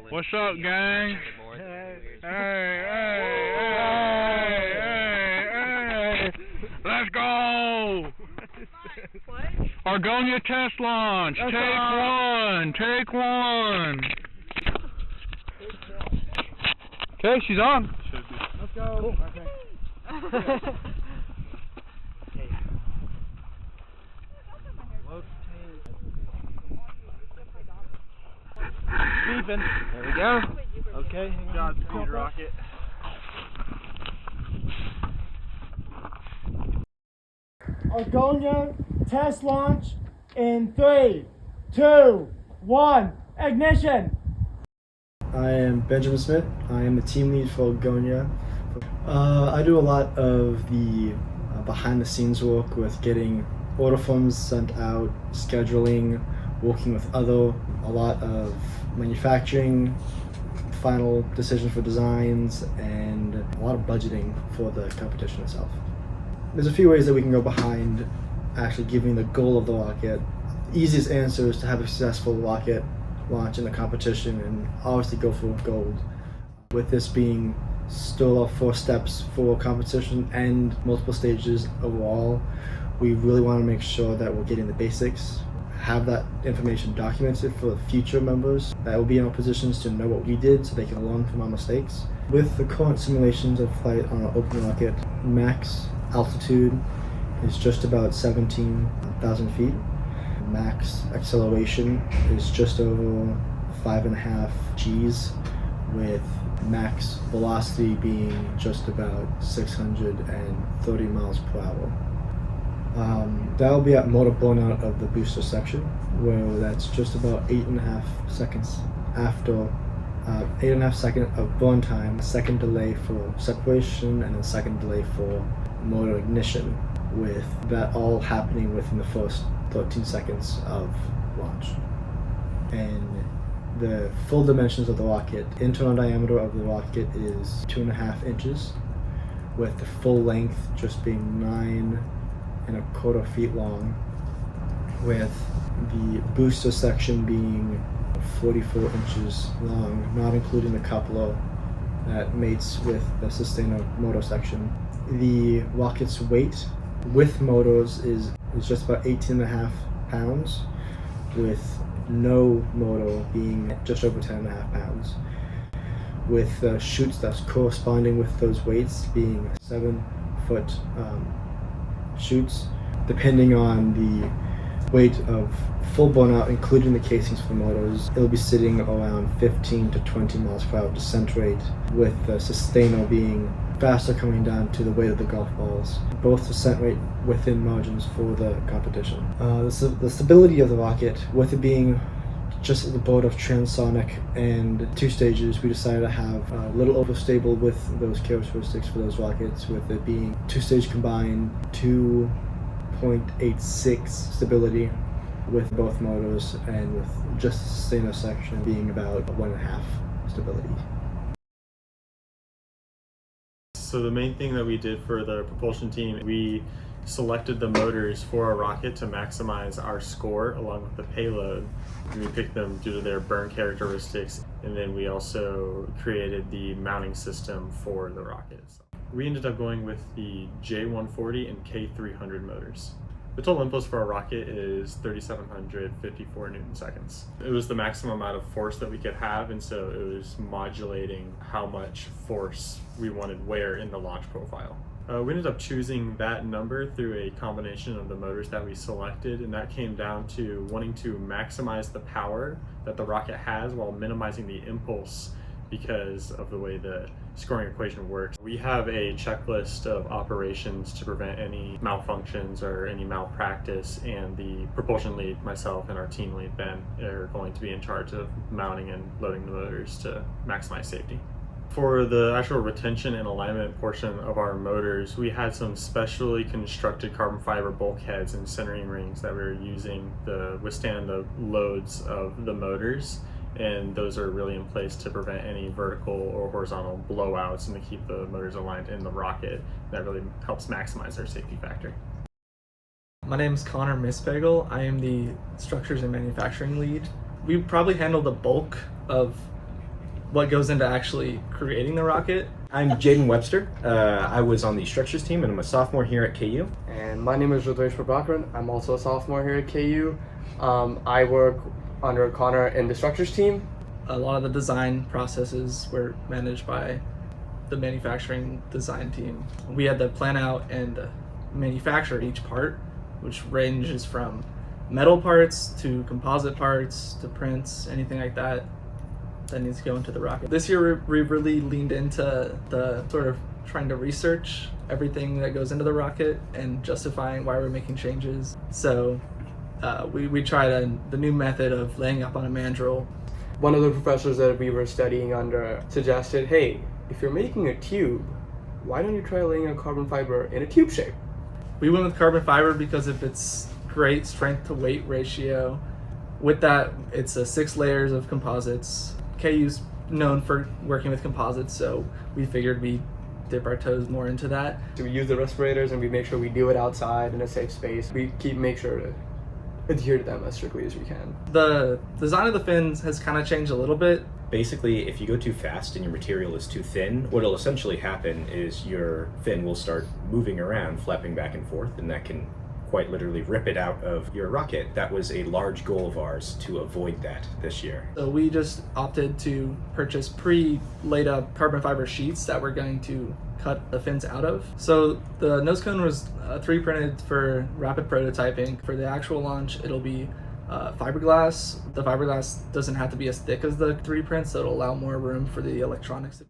What's up, gang? Hey. Let's go! What? Argonia test launch. Take one. Okay, she's on. Let's go. Okay. Beeping. There we go. Okay. Godspeed, rocket. Argonia test launch in 3, 2, 1, ignition! I am Benjamin Smith. I am the team lead for Argonia. I do a lot of the behind the scenes work with getting order forms sent out, scheduling, working with a lot of manufacturing, final decisions for designs, and a lot of budgeting for the competition itself. There's a few ways that we can go behind actually giving the goal of the rocket. The easiest answer is to have a successful rocket launch in the competition and obviously go for gold. With this being still our first steps for competition and multiple stages overall, we really want to make sure that we're getting the basics, have that information documented for future members that will be in our positions to know what we did so they can learn from our mistakes. With the current simulations of flight on an open rocket, max altitude is just about 17,000 feet. Max acceleration is just over 5.5 Gs, with max velocity being just about 630 miles per hour. That'll be at motor burnout of the booster section, where that's just about 8.5 seconds after 8.5 seconds of burn time, second delay for separation, and then second delay for motor ignition, with that all happening within the first 13 seconds of launch. And the full dimensions of the rocket, internal diameter of the rocket is 2.5 inches, with the full length just being 9.25 feet long, with the booster section being 44 inches long, not including the coupler that mates with the sustainer motor section. The rocket's weight with motors is just about 18.5 pounds, with no motor being just over 10.5 pounds, with chutes that's corresponding with those weights being 7-foot chutes. Depending on the weight of full burnout, including the casings for the motors, it'll be sitting around 15 to 20 miles per hour descent rate, with the sustainer being faster coming down to the weight of the golf balls. Both descent rate within margins for the competition. The stability of the rocket, with it being just at the board of transonic and 2 stages, we decided to have a little overstable with those characteristics for those rockets, with it being 2-stage combined, 2.86 stability with both motors, and with just the sustainer section being about 1.5 stability. So the main thing that we did for the propulsion team, we selected the motors for our rocket to maximize our score along with the payload. And we picked them due to their burn characteristics, and then we also created the mounting system for the rockets. We ended up going with the J140 and K300 motors. The total impulse for our rocket is 3,754 Newton seconds. It was the maximum amount of force that we could have, and so it was modulating how much force we wanted where in the launch profile. We ended up choosing that number through a combination of the motors that we selected, and that came down to wanting to maximize the power that the rocket has while minimizing the impulse because of the way the scoring equation works. We have a checklist of operations to prevent any malfunctions or any malpractice, and the propulsion lead, myself, and our team lead, Ben, are going to be in charge of mounting and loading the motors to maximize safety. For the actual retention and alignment portion of our motors, we had some specially constructed carbon fiber bulkheads and centering rings that we were using to withstand the loads of the motors, and those are really in place to prevent any vertical or horizontal blowouts and to keep the motors aligned in the rocket. That really helps maximize our safety factor. My name is Connor Mispagel. I am the structures and manufacturing lead. We probably handle the bulk of what goes into actually creating the rocket. I'm Jaden Webster. I was on the structures team and I'm a sophomore here at KU. And my name is Rudresh Prabhakaran. I'm also a sophomore here at KU. I work under Connor in the structures team. A lot of the design processes were managed by the manufacturing design team. We had to plan out and manufacture each part, which ranges from metal parts to composite parts to prints, anything like that needs to go into the rocket. This year we really leaned into the sort of trying to research everything that goes into the rocket and justifying why we're making changes. So we tried the new method of laying up on a mandrel. One of the professors that we were studying under suggested, hey, if you're making a tube, why don't you try laying a carbon fiber in a tube shape? We went with carbon fiber because of its great strength to weight ratio. With that, it's 6 layers of composites. KU's known for working with composites, so we figured we'd dip our toes more into that. So we use the respirators and we make sure we do it outside in a safe space. We make sure to adhere to them as strictly as we can. The design of the fins has kind of changed a little bit. Basically, if you go too fast and your material is too thin, what will essentially happen is your fin will start moving around, flapping back and forth, and that can quite literally rip it out of your rocket. That was a large goal of ours to avoid that this year. So we just opted to purchase pre-laid up carbon fiber sheets that we're going to cut the fins out of. So the nose cone was 3D printed for rapid prototyping. For the actual launch, it'll be fiberglass. The fiberglass doesn't have to be as thick as the 3D print, so it'll allow more room for the electronics.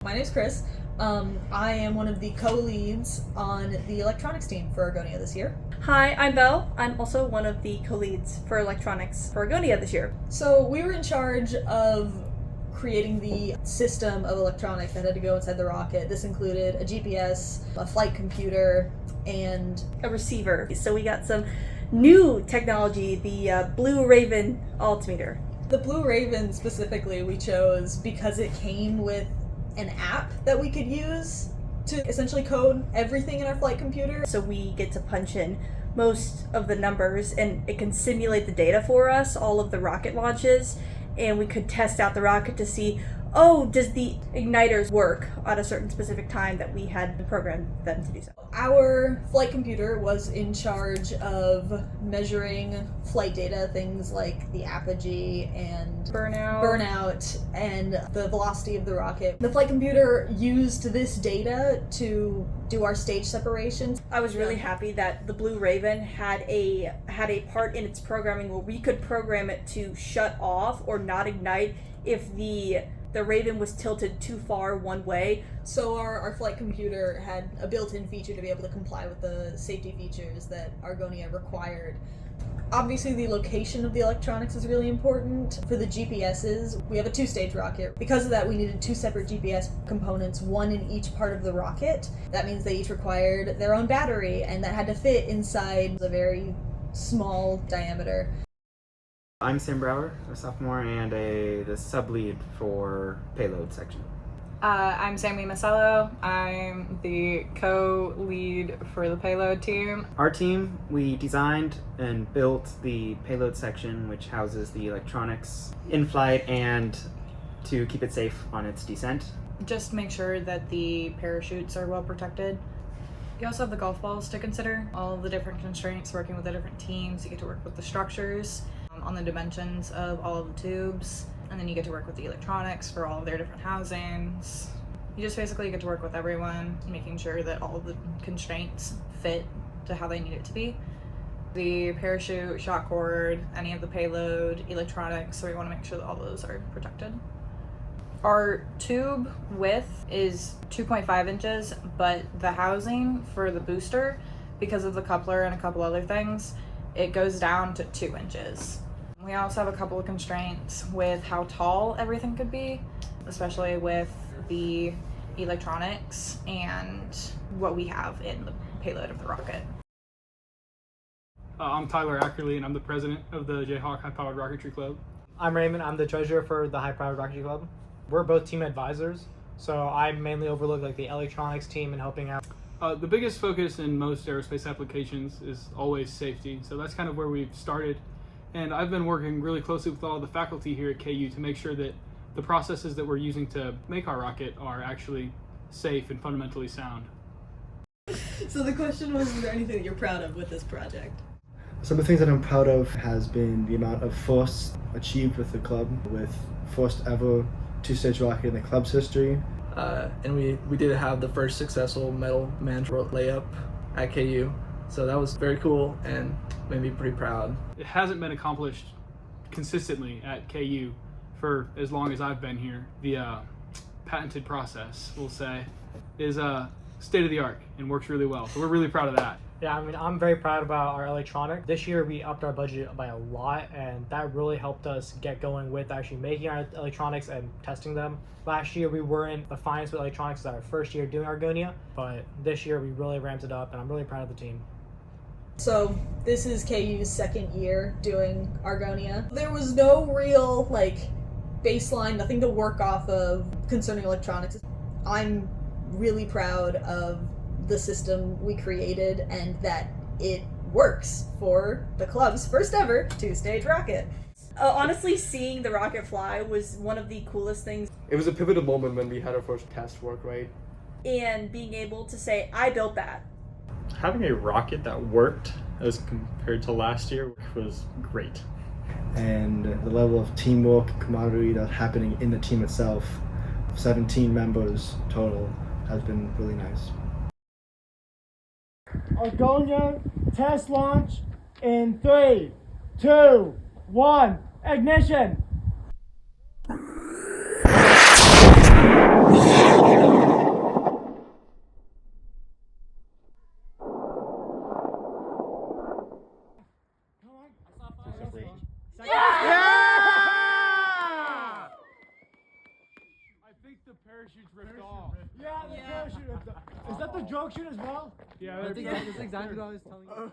My name's Chris. I am one of the co-leads on the electronics team for Argonia this year. Hi, I'm Belle. I'm also one of the co-leads for electronics for Argonia this year. So we were in charge of creating the system of electronics that had to go inside the rocket. This included a GPS, a flight computer, and a receiver. So we got some new technology, the Blue Raven altimeter. The Blue Raven specifically we chose because it came with an app that we could use to essentially code everything in our flight computer. So we get to punch in most of the numbers and it can simulate the data for us, all of the rocket launches, and we could test out the rocket to see, oh, does the igniters work at a certain specific time that we had programmed them to do so. Our flight computer was in charge of measuring flight data, things like the apogee and burnout and the velocity of the rocket. The flight computer used this data to do our stage separations. I was really happy that the Blue Raven had a part in its programming where we could program it to shut off or not ignite if the Raven was tilted too far one way. So our flight computer had a built-in feature to be able to comply with the safety features that Argonia required. Obviously, the location of the electronics is really important. For the GPSs, we have a 2-stage rocket. Because of that, we needed 2 separate GPS components, one in each part of the rocket. That means they each required their own battery, and that had to fit inside a very small diameter. I'm Sam Brower, a sophomore and the sub-lead for payload section. I'm Sammy Masello. I'm the co-lead for the payload team. Our team, we designed and built the payload section, which houses the electronics in flight and to keep it safe on its descent. Just make sure that the parachutes are well protected. You also have the golf balls to consider, all of the different constraints, working with the different teams. You get to work with the structures on the dimensions of all of the tubes, and then you get to work with the electronics for all of their different housings. You just basically get to work with everyone, making sure that all of the constraints fit to how they need it to be. The parachute, shock cord, any of the payload, electronics, so we want to make sure that all those are protected. Our tube width is 2.5 inches, but the housing for the booster, because of the coupler and a couple other things, it goes down to 2 inches. We also have a couple of constraints with how tall everything could be, especially with the electronics and what we have in the payload of the rocket. I'm Tyler Ackerley, and I'm the president of the Jayhawk High Powered Rocketry Club. I'm Raymond. I'm the treasurer for the High Powered Rocketry Club. We're both team advisors, so I mainly overlook the electronics team and helping out. The biggest focus in most aerospace applications is always safety, so that's kind of where we've started. And I've been working really closely with all the faculty here at KU to make sure that the processes that we're using to make our rocket are actually safe and fundamentally sound. So the question was, is there anything that you're proud of with this project? Some of the things that I'm proud of has been the amount of firsts achieved with the club, with first ever two-stage rocket in the club's history. And we did have the first successful metal mandrel layup at KU. So that was very cool and made me pretty proud. It hasn't been accomplished consistently at KU for as long as I've been here. The patented process, we'll say, is state of the art and works really well. So we're really proud of that. Yeah, I mean, I'm very proud about our electronic. This year we upped our budget by a lot, and that really helped us get going with actually making our electronics and testing them. Last year we weren't the finest with electronics as our first year doing Argonia, but this year we really ramped it up, and I'm really proud of the team. So this is KU's second year doing Argonia. There was no real baseline, nothing to work off of concerning electronics. I'm really proud of the system we created and that it works for the club's first ever two-stage rocket. Honestly, seeing the rocket fly was one of the coolest things. It was a pivotal moment when we had our first test work, right? And being able to say, I built that. Having a rocket that worked as compared to last year was great. And the level of teamwork and camaraderie that's happening in the team itself, 17 members total, has been really nice. Argonia test launch in 3, 2, 1, ignition! I think the parachute's ripped off. Yeah, the parachute. Is that the joke shoot as well? Yeah, that's exactly what I was telling you.